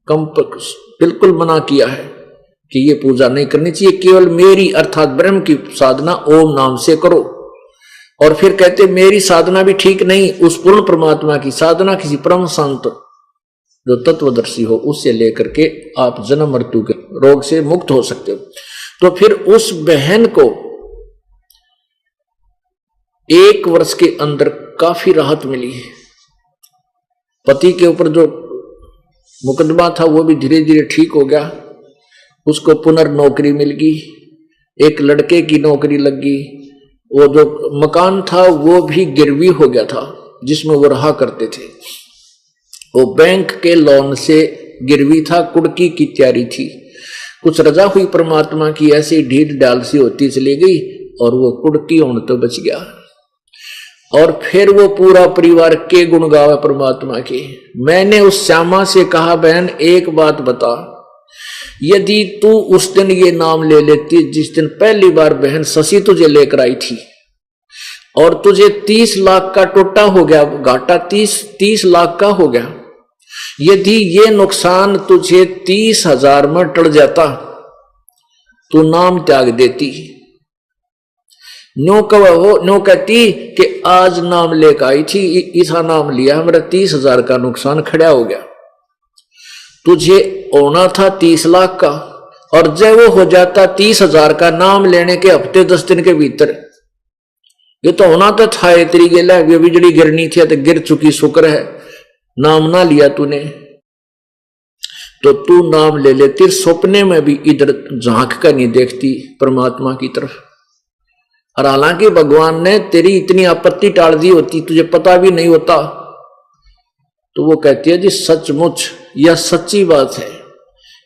बिल्कुल मना किया है कि ये पूजा नहीं करनी चाहिए, केवल मेरी अर्थात ब्रह्म की साधना ओम नाम से करो। और फिर कहते मेरी साधना भी ठीक नहीं, उस पूर्ण परमात्मा की साधना किसी परम संत जो तत्वदर्शी हो उससे लेकर के आप जन्म मृत्यु के रोग से मुक्त हो सकते हो। तो फिर उस बहन को 1 वर्ष के अंदर काफी राहत मिली है। पति के ऊपर जो मुकदमा था वो भी धीरे धीरे ठीक हो गया, उसको पुनर्नौकरी मिल गई, एक लड़के की नौकरी लग गई, वो जो मकान था वो भी गिरवी हो गया था जिसमें वो रहा करते थे, वो बैंक के लोन से गिरवी था, कुड़की की तैयारी थी। कुछ रजा हुई परमात्मा की, ऐसी ढीठ डाल सी होती चली गई और वो कुड़की होने तो बच गया। और फिर वो पूरा परिवार के गुण गावे परमात्मा के। मैंने उस श्यामा से कहा बहन एक बात बता, यदि तू उस दिन ये नाम ले लेती जिस दिन पहली बार बहन शशि तुझे लेकर आई थी, और तुझे 30 लाख का टोटा हो गया, घाटा 30 लाख का हो गया, यदि ये नुकसान तुझे 30,000 में टल जाता तो नाम त्याग देती। न्यो कहती कि आज नाम लेकर आई थी, ऐसा नाम लिया, मेरा 30,000 का नुकसान खड़ा हो गया। तुझे होना था 30 लाख का, और जब वो हो जाता 30,000 का नाम लेने के हफ्ते 10 दिन के भीतर, ये तो होना तो था तेरी गेला, ये बिजली गिरनी थी तो गिर चुकी, शुक्र है नाम ना लिया तूने, तो तू नाम ले लेती, सपने में भी इधर झांक कर नहीं देखती परमात्मा की तरफ। और हालांकि भगवान ने तेरी इतनी आपत्ति टाल दी होती, तुझे पता भी नहीं होता। तो वो कहती है जी सचमुच यह सच्ची बात है,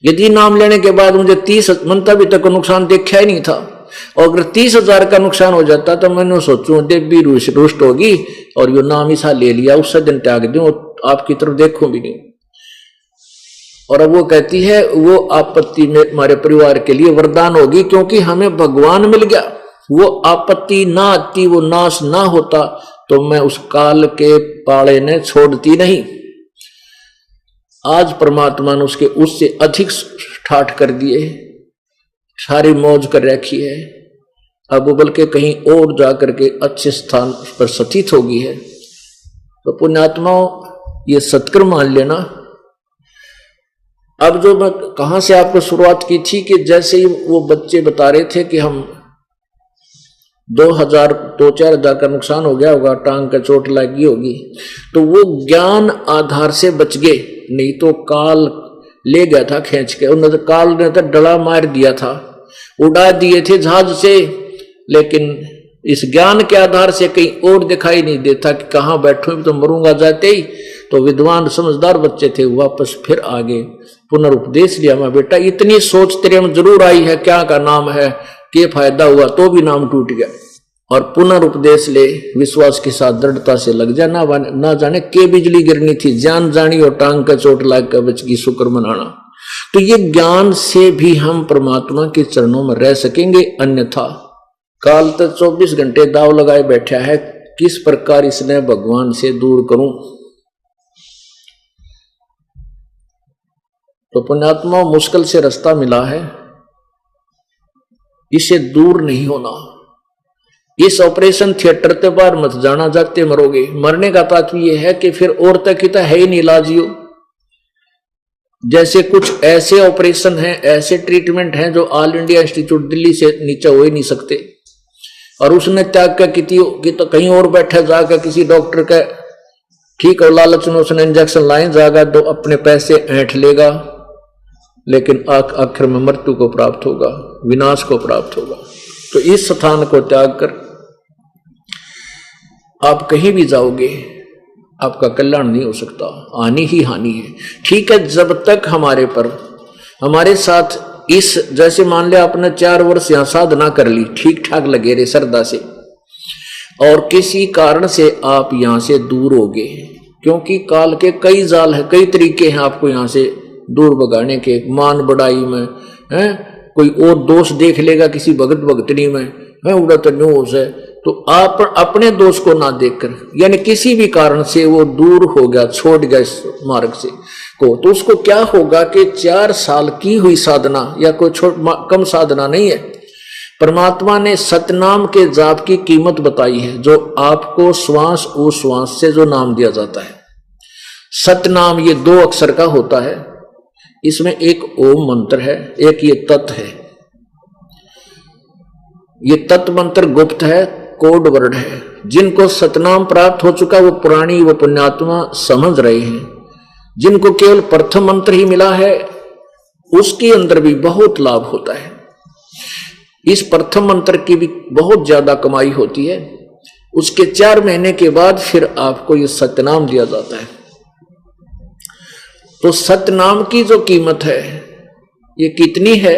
यदि नाम लेने के बाद मुझे 30 मंतव्य तक नुकसान देखा ही नहीं था, और अगर 30,000 का नुकसान हो जाता तो मैंने सोचू देवी रुष्ट होगी और यो नाम ऐसा ले लिया, उससे दिन त्याग दूं, आपकी तरफ देखूं भी नहीं। और अब वो कहती है वो आपत्ति में हमारे परिवार के लिए वरदान होगी, क्योंकि हमें भगवान मिल गया। वो आपत्ति ना आती, वो नाश ना होता तो मैं उस काल के पाले ने छोड़ती नहीं। आज परमात्मा ने उससे अधिक ठाठ कर दिए, सारी मौज कर रखी है। अब वो बल्कि कहीं और जाकर के अच्छे स्थान पर स्थित होगी है। तो पुण्यात्माओं ये सत्कर मान लेना। अब जो मैं कहां से आपको शुरुआत की थी कि जैसे ही वो बच्चे बता रहे थे कि हम 2,000-4 हजार का नुकसान हो गया होगा, टांग का चोट लगी होगी, तो वो ज्ञान आधार से बच गए, नहीं तो काल ले गया था खींच के। उन्होंने काल ने तो डला मार दिया था, उड़ा दिए थे जहाज से, लेकिन इस ज्ञान के आधार से कहीं और दिखाई नहीं देता कि कहां बैठूं तो मरूंगा जाते ही, तो विद्वान समझदार बच्चे थे, वापस फिर आगे पुनरुपदेश लिया। मैं बेटा इतनी सोच तेरे में जरूर आई है, क्या का नाम है, क्या फायदा हुआ, तो भी नाम टूट गया। और पुनरुपदेश ले, विश्वास के साथ दृढ़ता से लग जा, ना जाने के बिजली गिरनी थी, जान जानी और टांग का चोट लाग कर बच की, शुक्र मनाना। तो ये ज्ञान से भी हम परमात्मा के चरणों में रह सकेंगे, अन्यथा काल तक 24 घंटे दाव लगाए बैठा है, किस प्रकार इसने भगवान से दूर करूं। तो पुण्यात्मा मुश्किल से रास्ता मिला है, इसे दूर नहीं होना। इस ऑपरेशन थिएटर के बाहर मत जाना, जाते मरोगे। मरने का तात्पर्य है कि फिर और तक की तो है ही नहीं इलाजियो। जैसे कुछ ऐसे ऑपरेशन हैं, ऐसे ट्रीटमेंट हैं जो ऑल इंडिया इंस्टीट्यूट दिल्ली से नीचे हो ही नहीं सकते, और उसने त्याग कर की तो कहीं और बैठा जाकर किसी डॉक्टर का ठीक और लालच में उसने इंजेक्शन लाए जाएगा, तो अपने पैसे ऐंठ लेगा, लेकिन आखिर में मृत्यु को प्राप्त होगा, विनाश को प्राप्त होगा। तो इस स्थान को त्याग कर आप कहीं भी जाओगे, आपका कल्याण नहीं हो सकता, हानि ही हानि है। ठीक है, जब तक हमारे साथ इस, जैसे मान लिया आपने 4 वर्ष यहां साधना कर ली, ठीक ठाक लगे रहे श्रद्धा से, और किसी कारण से आप यहां से दूर हो गए, क्योंकि काल के कई जाल है, कई तरीके हैं आपको यहां से दूर भगाने के। मान बढ़ाई में है, कोई और दोष देख लेगा किसी भगत भगतनी में है, उड़ा तो न्यूज है, तो आप अपने दोष को ना देखकर, यानी किसी भी कारण से वो दूर हो गया, छोड़ गया इस मार्ग से को, तो उसको क्या होगा कि 4 साल की हुई साधना या कोई कम साधना नहीं है। परमात्मा ने सतनाम के जाप की कीमत बताई है, जो आपको श्वास उश्वास से जो नाम दिया जाता है। सतनाम ये 2 अक्षर का होता है, इसमें एक ओम मंत्र है, एक ये तत् है। ये तत् मंत्र गुप्त है, कोड वर्ड है। जिनको सतनाम प्राप्त हो चुका वो पुरानी, वो पुण्यात्मा समझ रहे हैं। जिनको केवल प्रथम मंत्र ही मिला है, उसके अंदर भी बहुत लाभ होता है। इस प्रथम मंत्र की भी बहुत ज्यादा कमाई होती है। उसके 4 महीने के बाद फिर आपको ये सतनाम दिया जाता है। तो सतनाम की जो कीमत है ये कितनी है?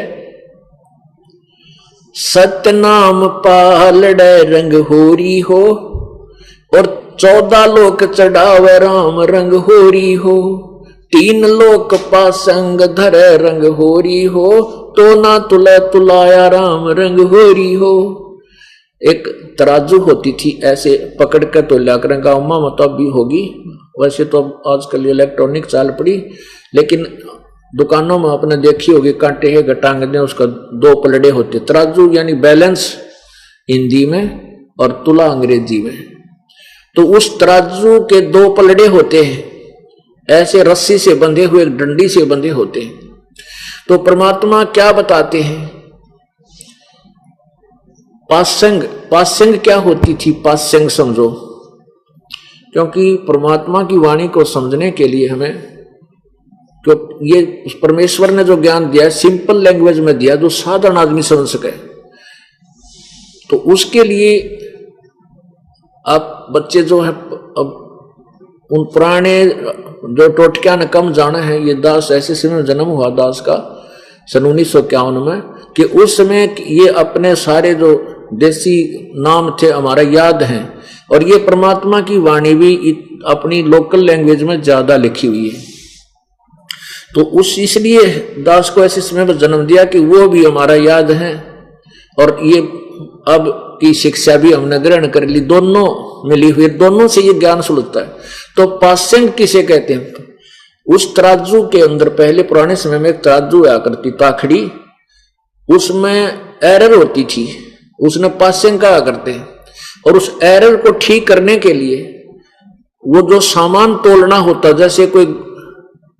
सतनाम पालड़ रंग होरी हो, और 14 लोक चढ़ावे राम रंग होरी हो। 3 लोक पासंग धरे रंग होरी हो, तो ना तुला तुलाया राम रंग होरी हो। एक तराजू होती थी, ऐसे पकड़ कर तो लिया करें, गाँव में मतलब भी होगी, वैसे तो आजकल इलेक्ट्रॉनिक चाल पड़ी, लेकिन दुकानों में आपने देखी होगी, कांटे है गटांग दे, उसका 2 पलड़े होते। तराजू यानी बैलेंस हिंदी में और तुला अंग्रेजी में। तो उस तराजू के 2 पलड़े होते हैं, ऐसे रस्सी से बंधे हुए, डंडी से बंधे होते हैं। तो परमात्मा क्या बताते हैं? पासंग, पासंग क्या होती थी? पासंग समझो, क्योंकि परमात्मा की वाणी को समझने के लिए हमें, तो ये परमेश्वर ने जो ज्ञान दिया है सिंपल लैंग्वेज में दिया, जो साधारण आदमी समझ सके, तो उसके लिए आप बच्चे जो है, अब उन पुराने जो टोटकिया ने कम जाना है, ये दास ऐसे समय में जन्म हुआ दास का सन 1951 में, कि उस समय ये अपने सारे जो देसी नाम थे हमारा याद हैं, और ये परमात्मा की वाणी भी अपनी लोकल लैंग्वेज में ज्यादा लिखी हुई है। तो उस इसलिए दास को ऐसे समय में जन्म दिया कि वो भी हमारा याद है, और ये अब की शिक्षा भी हमने ग्रहण कर ली, दोनों मिली हुई, दोनों से ये ज्ञान सुलझता है। तो पासंग किसे कहते हैं? उस तराजू के अंदर पहले पुराने समय में एक तराजू आया करती, ताखड़ी, उसमें एरर होती थी, उसने पासंग कहा करते हैं। और उस एरर को ठीक करने के लिए वो जो सामान तोलना होता, जैसे कोई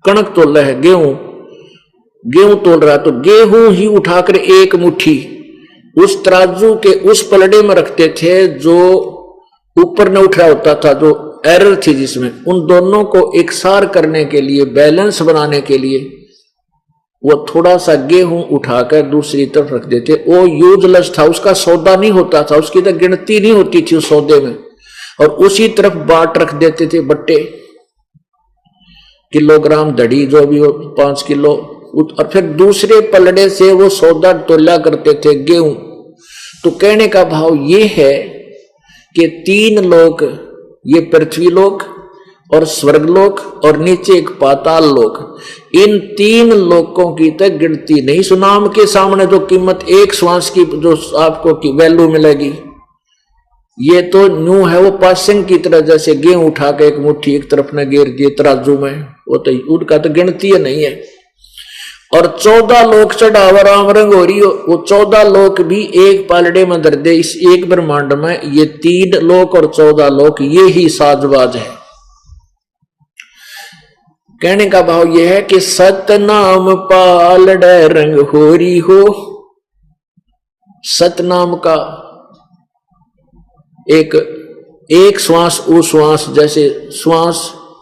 कणक तोल रहा है, गेहूं तोल रहा है, तो गेहूं ही उठाकर एक मुट्ठी उस तराजू के उस पलड़े में रखते थे जो ऊपर न उठ रहा होता था, जो एरर थी जिसमें, उन दोनों को एकसार करने के लिए, बैलेंस बनाने के लिए वो थोड़ा सा गेहूं उठाकर दूसरी तरफ रख देते। वो यूजलेस था, उसका सौदा नहीं होता था, उसकी तो गिनती नहीं होती थी उस सौदे में, और उसी तरफ बाट रख देते थे बट्टे। किलोग्राम धड़ी जो भी हो 5 किलो, और फिर दूसरे पलड़े से वो सौदा तोला करते थे गेहूं। तो कहने का भाव ये है कि 3 लोक, ये पृथ्वी लोक और स्वर्गलोक और नीचे एक पाताल लोक, इन 3 लोकों की तक गिनती नहीं। सुनाम के सामने जो कीमत एक श्वास की जो आपको की वैल्यू मिलेगी, ये तो न्यू है वो पासिंग की तरह, जैसे गेहूं उठा के एक मुट्ठी एक तरफ ने गिर दिए तराजू में, वो तो उनका तो गिनती है नहीं है। और 14 लोक चढ़ावा राम रंग हो रही हो, वो 14 लोक भी एक पालड़े में दर दे। इस एक ब्रह्मांड में ये 3 लोक और 14 लोक ये ही साजबाज है। कहने का भाव यह है कि सतनाम पालड़े रंग होरी हो। सतनाम का एक श्वास उश्वास, जैसे श्वास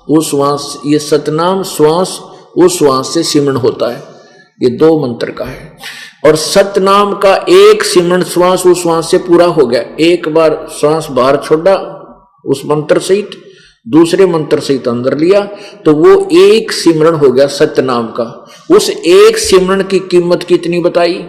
उश्वास, ये सतनाम श्वास उश्वास से सिमरण होता है, ये 2 मंत्र का है। और सतनाम का एक सिमरण श्वास उश्वास से पूरा हो गया। एक बार श्वास बाहर छोड़ा उस मंत्र सहित, दूसरे मंत्र सहित अंदर लिया, तो वो एक सिमरण हो गया सतनाम का। उस एक सिमरण की कीमत कितनी बताई?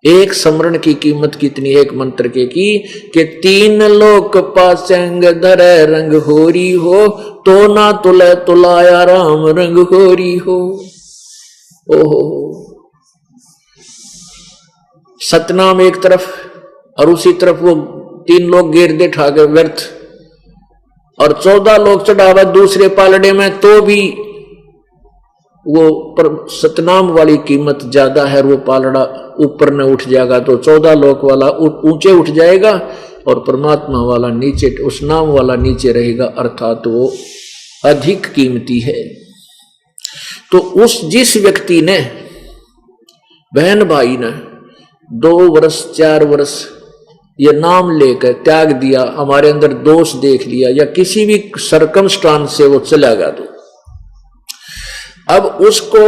एक स्मरण की कीमत कितनी? एक मंत्र के की कि 3 लोक पासंग धरे रंग होरी हो, तो ना तुले तुलाया राम रंग होरी हो। ओहो, सतनाम एक तरफ और उसी तरफ वो 3 लोग घेर दे ठाके व्यर्थ, और 14 लोग चढ़ावा दूसरे पालड़े में, तो भी वो पर सतनाम वाली कीमत ज्यादा है। वो पालड़ा ऊपर न उठ जाएगा तो 14 लोक वाला ऊंचे उठ जाएगा और परमात्मा वाला नीचे, उस नाम वाला नीचे रहेगा, अर्थात वो अधिक कीमती है। तो उस जिस व्यक्ति ने, बहन भाई ने 2 वर्ष 4 वर्ष ये नाम लेकर त्याग दिया, हमारे अंदर दोष देख लिया या किसी भी सरकमस्टांस से वो चला गया, तो अब उसको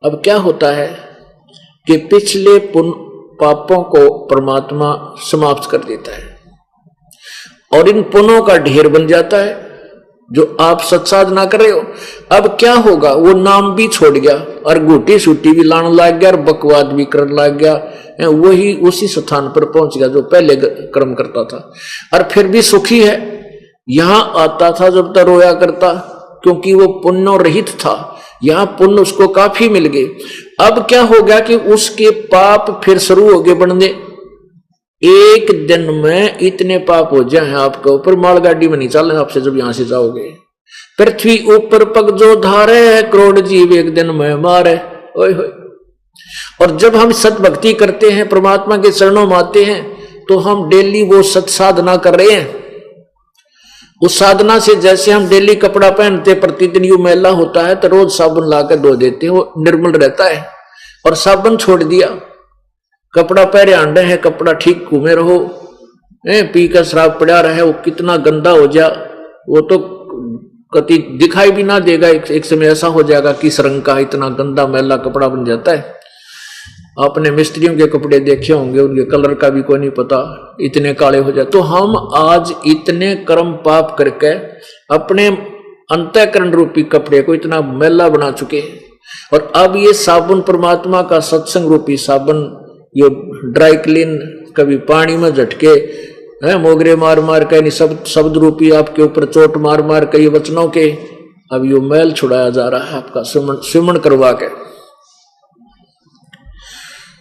अब क्या होता है कि पिछले पापों को परमात्मा समाप्त कर देता है और इन पुण्यों का ढेर बन जाता है जो आप सत्साधना कर रहे हो। अब क्या होगा, वो नाम भी छोड़ गया और घूटी सूटी भी लाने लग गया और बकवाद भी करने लग गया, वही उसी स्थान पर पहुंच गया जो पहले कर्म करता था। और फिर भी सुखी है, यहां आता था जब तक रोया करता, क्योंकि वो पुण्य रहित था, यहां पुण्य उसको काफी मिल गए। अब क्या हो गया कि उसके पाप फिर शुरू हो गए बढ़ने। एक दिन में इतने पाप हो जाए आपके ऊपर, मालगाड़ी में नहीं चलना आपसे जब यहां से जाओगे। पृथ्वी ऊपर पग जो धारे, करोड़ जीव एक दिन में मारे। ओए होए। और जब हम सत भक्ति करते हैं, परमात्मा के चरणों में आते हैं, तो हम डेली वो सत साधना कर रहे हैं। उस साधना से जैसे हम डेली कपड़ा पहनते, प्रतिदिन यू मैला होता है तो रोज साबुन लाकर धो देते हैं, वो निर्मल रहता है। और साबुन छोड़ दिया, कपड़ा पहरे आंडे है, कपड़ा ठीक घूमे रहो, पी कर शराब पड़ा रहे, वो कितना गंदा हो जा, वो तो कति दिखाई भी ना देगा। एक समय ऐसा हो जाएगा कि इस रंग का इतना गंदा मैला कपड़ा बन जाता है। आपने मिस्त्रियों के कपड़े देखे होंगे, उनके कलर का भी कोई नहीं पता, इतने काले हो जाए। तो हम आज इतने कर्म पाप करके अपने अंतःकरण रूपी कपड़े को इतना मैला बना चुके हैं। और अब ये साबुन, परमात्मा का सत्संग रूपी साबुन, ये ड्राई क्लीन, कभी पानी में झटके मोगरे मार मार के, नहीं शब्द रूपी आपके ऊपर चोट मार मार के, ये वचनों के, अब ये मैल छुड़ाया जा रहा है आपका सिमरण करवा के।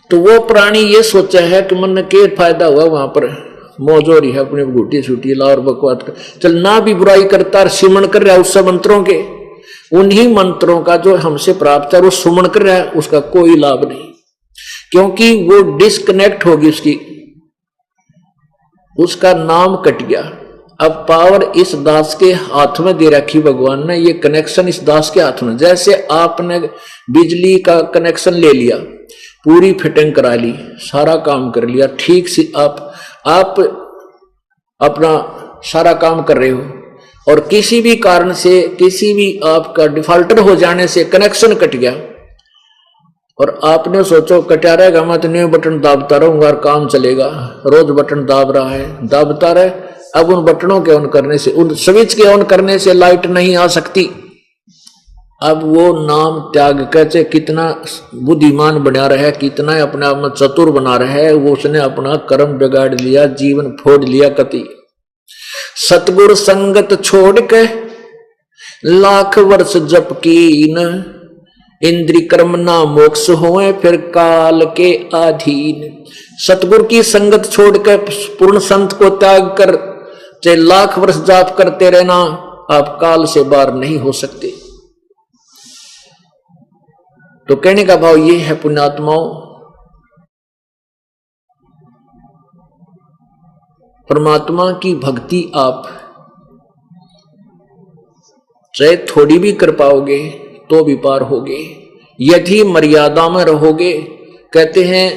तो वो प्राणी ये सोचा है कि मन के फायदा हुआ, वहां पर मौज हो रही है, अपने घूटी छूटी ला और बकवाद कर, चल ना भी बुराई करता और सिमरण कर रहा है उस मंत्रों के, उन्हीं मंत्रों का जो हमसे प्राप्त है वो सुमन कर रहा है, उसका कोई लाभ नहीं, क्योंकि वो डिस्कनेक्ट होगी उसका नाम कट गया। अब पावर इस दास के हाथ में दे रखी भगवान ने, ये कनेक्शन इस दास के हाथ में। जैसे आपने बिजली का कनेक्शन ले लिया, पूरी फिटिंग करा ली, सारा काम कर लिया, ठीक से आप अपना सारा काम कर रहे हो, और किसी भी कारण से, किसी भी आपका डिफॉल्टर हो जाने से कनेक्शन कट गया, और आपने सोचो कटा रहेगा, मैं तो न्यू बटन दाबता रहूंगा और काम चलेगा। रोज बटन दाब रहा है, दाबता रहे, अब उन बटनों के ऑन करने से, उन स्विच के ऑन करने से लाइट नहीं आ सकती। अब वो नाम त्याग कैसे कितना बुद्धिमान बना रहा, कितना अपने आप में चतुर बना रहा है, वो उसने अपना कर्म बिगाड़ लिया, जीवन फोड़ लिया कति। सतगुरु संगत छोड़ के लाख वर्ष जप कीन, इंद्री कर्म ना मोक्ष होए फिर काल के अधीन। सतगुरु की संगत छोड़कर पूर्ण संत को त्याग कर चाहे लाख वर्ष जाप करते रहना, आप काल से बाहर नहीं हो सकते। तो कहने का भाव ये है पुण्यात्माओं, परमात्मा की भक्ति आप चाहे थोड़ी भी कर पाओगे तो भी पार होगे, यदि मर्यादा में रहोगे। कहते हैं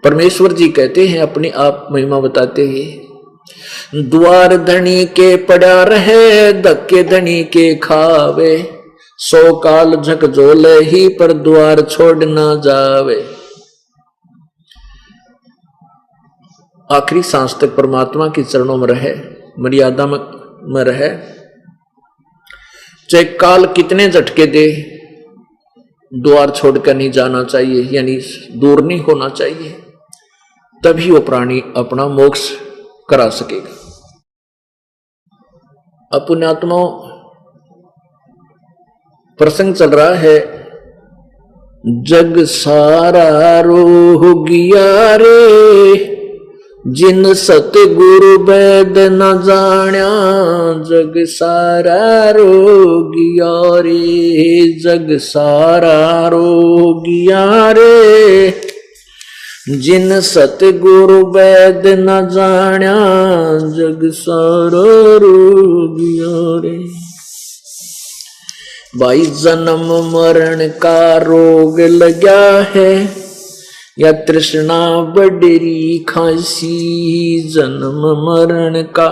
परमेश्वर जी कहते हैं, अपने आप महिमा बताते हैं, द्वार धनी के पड़ा रहे धक्के धनी के खावे, 100 काल झकझोले ही पर द्वार छोड़ ना जावे। आखिरी सांस तक परमात्मा के चरणों में रहे, मर्यादा में रहे, चाहे काल कितने झटके दे, द्वार छोड़कर नहीं जाना चाहिए, यानी दूर नहीं होना चाहिए, तभी वो प्राणी अपना मोक्ष करा सकेगा। पुण्यात्माओं, प्रसंग चल रहा है, जग सारा रोह गया रे जिन सतगुरु वैद न जाण्या, जग सारा रोगिया रे, जग सारा रोगिया रे जिन सतगुरु वैद न जाण्या, जग सारा रोगिया रे। भाई जन्म मरण का रोग लगा है या तृष्णा बडरी खांसी, जन्म मरण का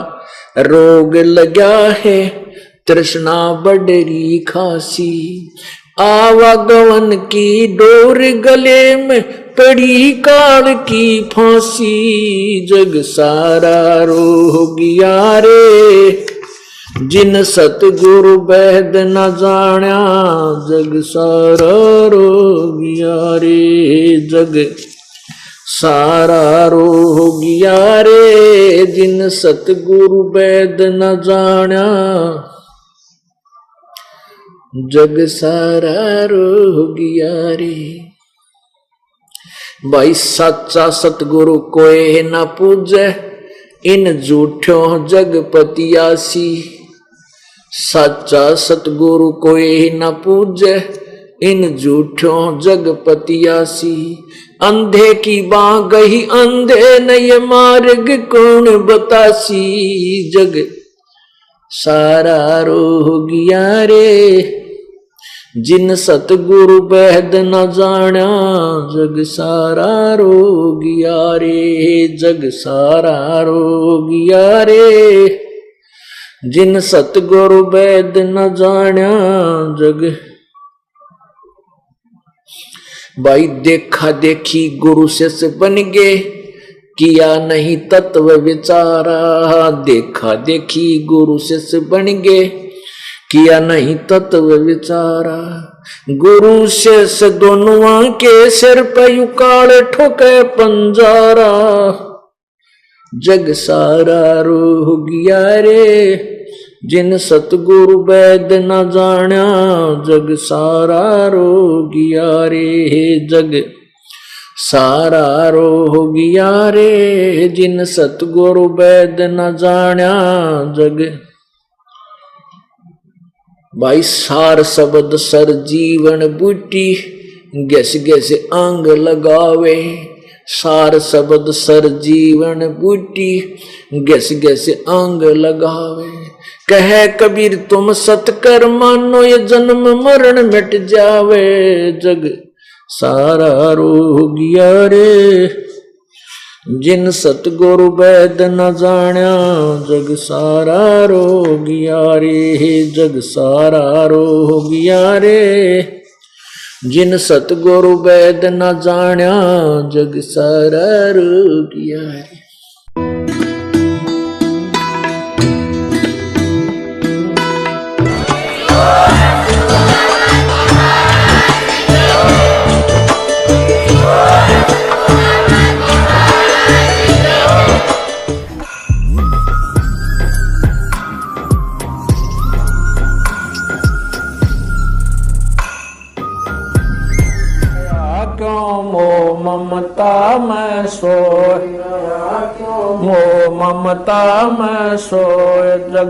रोग लगा है तृष्णा बडरी खांसी, आवागमन की डोर गले में पड़ी काल की फांसी, जग सारा रोगिया रे जिन सतगुरु वैद न जाण्या, जग सारा रोगिया रे, जग सारा रोगिया रे जिन सतगुरु वैद न जाण्या, जग सारा रोगिया रे। भाई सच्चा सतगुरु कोई न पूजे, इन झूठों जगपतियासी, सच्चा सतगुरु कोई न पूजे, इन झूठों जगपतियासी, अंधे की बाँ गही अंधे नये मार्ग कौन बतासी, जग सारा रोगिया रे जिन सतगुरु वैद न जाण्या, जग सारा रोगिया रे, जग सारा रोगिया रे जिन सतगुरु वैद न जाण्या, जग। भाई देखा देखी गुरु शिष्य बन गए, किया नहीं तत्व विचारा, देखा देखी गुरु शिष्य बन गए, किया नहीं तत्व विचारा, गुरु शिष्य दोनों के सिर पे उकाड़ ठोके पंजारा, जग सारा रोगिया रे जिन सतगुरु वैद न जाण्या, जग सारा रोगिया रे, जग सारा रोगिया रे जिन सतगुरु वैद न जाण्या, जग। भाई सार शब्द सर जीवन बूटी, गैस गैस अंग लगावे, सार शब्द सर जीवन बूटी, गैस गैस अंग लगावे, कहे कबीर तुम सतकर मानो ये जन्म मरण मिट जावे, जग सारा रोगिया रे जिन सतगुरु वैद न जाण्या, जग सारा रोगिया रे, जग सारा रोगिया रे जिन सतगुरु वैद न जाण्या, जग सारा रोगिया रे। ममता में सोए, मोह ममता में सोए जग